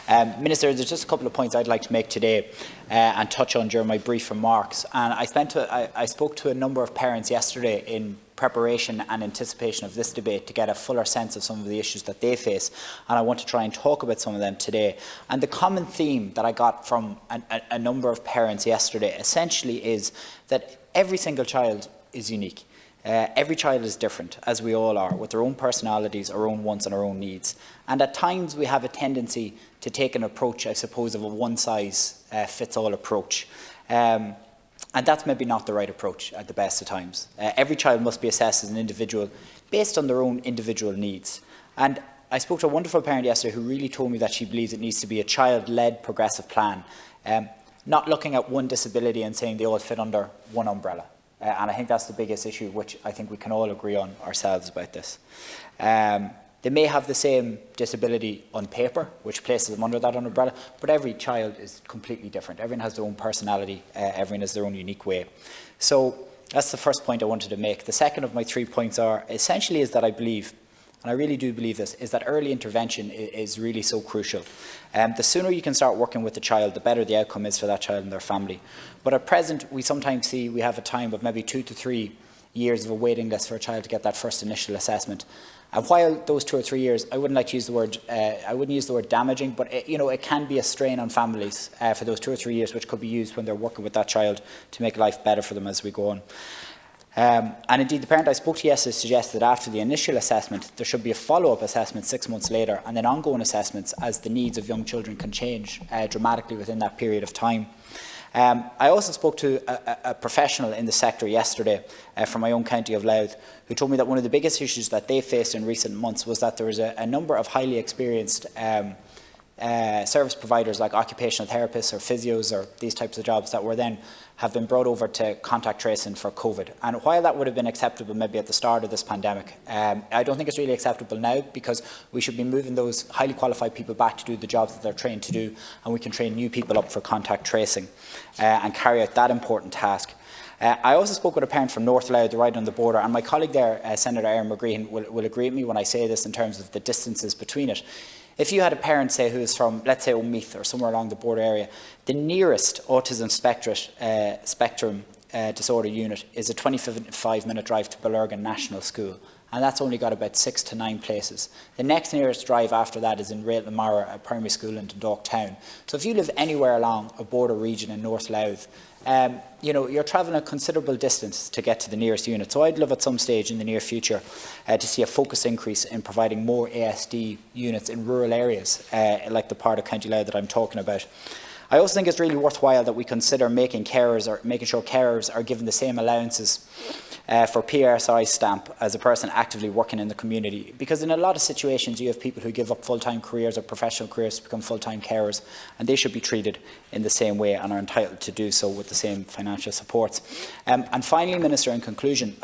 Minister, there's just a couple of points I'd like to make today and touch on during my brief remarks. And I spoke to a number of parents yesterday in preparation and anticipation of this debate to get a fuller sense of some of the issues that they face, and I want to try and talk about some of them today. And the common theme that I got from a number of parents yesterday essentially is that every single child is unique. Every child is different, as we all are, with their own personalities, our own wants and our own needs. And at times we have a tendency to take an approach, I suppose, of a one-size-fits-all approach. And that's maybe not the right approach at the best of times. Every child must be assessed as an individual based on their own individual needs. And I spoke to a wonderful parent yesterday who really told me that she believes it needs to be a child-led progressive plan, not looking at one disability and saying they all fit under one umbrella. And I think that's the biggest issue, which I think we can all agree on ourselves about this. They may have the same disability on paper, which places them under that umbrella, but every child is completely different. Everyone has their own personality, everyone has their own unique way. So that's the first point I wanted to make. The second of my 3 points essentially is that I believe, and I really do believe this, is that early intervention is really so crucial. The sooner you can start working with the child, the better the outcome is for that child and their family. But at present, we sometimes see we have a time of maybe 2 to 3 years of a waiting list for a child to get that first initial assessment. And while those 2 or 3 years, I wouldn't like to use the word, damaging, but it can be a strain on families for those 2 or 3 years, which could be used when they're working with that child to make life better for them as we go on. And indeed, the parent I spoke to yesterday suggested that after the initial assessment, there should be a follow-up assessment 6 months later, and then ongoing assessments as the needs of young children can change dramatically within that period of time. I also spoke to a professional in the sector yesterday from my own county of Louth, who told me that one of the biggest issues that they faced in recent months was that there was a number of highly experienced service providers like occupational therapists or physios or these types of jobs that have been brought over to contact tracing for COVID. And while that would have been acceptable maybe at the start of this pandemic, I don't think it's really acceptable now, because we should be moving those highly qualified people back to do the jobs that they're trained to do, and we can train new people up for contact tracing and carry out that important task. I also spoke with a parent from North Louth, right on the border, and my colleague there, Seanad Éireann, will agree with me when I say this in terms of the distances between it. If you had a parent, say, who is from, let's say, Meath or somewhere along the border area, the nearest autism spectrum disorder unit is a 25-minute drive to Ballurgan National School, and that's only got about 6 to 9 places. The next nearest drive after that is in Railtonmara, a primary school in Dundalk Town. So if you live anywhere along a border region in North Louth, you're travelling a considerable distance to get to the nearest unit. So I'd love at some stage in the near future to see a focused increase in providing more ASD units in rural areas, like the part of County Louth that I'm talking about. I also think it's really worthwhile that we consider making sure carers are given the same allowances for PRSI stamp as a person actively working in the community, because in a lot of situations you have people who give up full-time careers or professional careers to become full-time carers, and they should be treated in the same way and are entitled to do so with the same financial supports. And finally, Minister, in conclusion,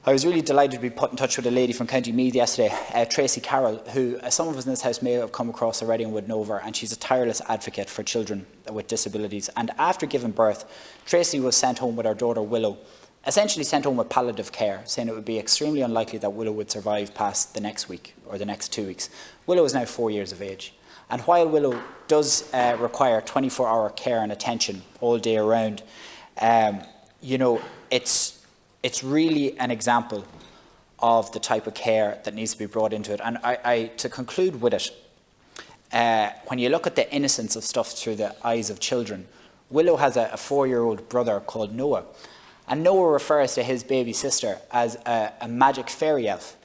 I was really delighted to be put in touch with a lady from County Meath yesterday, Tracy Carroll, who some of us in this House may have come across already and would know her, and she's a tireless advocate for children with disabilities. And after giving birth, Tracy was sent home with her daughter Willow, essentially sent home with palliative care, saying it would be extremely unlikely that Willow would survive past the next week or the next 2 weeks. Willow is now 4 years of age. And while Willow does require 24-hour care and attention all day around, it's really an example of the type of care that needs to be brought into it. And to conclude with it, when you look at the innocence of stuff through the eyes of children, Willow has a 4-year-old brother called Noah. And Noah refers to his baby sister as a magic fairy elf,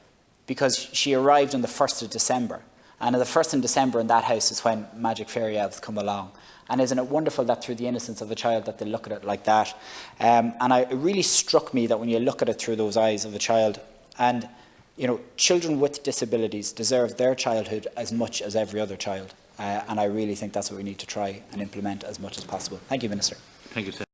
because she arrived on the 1st of December. And on the 1st of December in that house is when magic fairy elves come along. And isn't it wonderful that through the innocence of a child that they look at it like that? And it really struck me that when you look at it through those eyes of a child, and children with disabilities deserve their childhood as much as every other child. And I really think that's what we need to try and implement as much as possible. Thank you, Minister. Thank you, sir.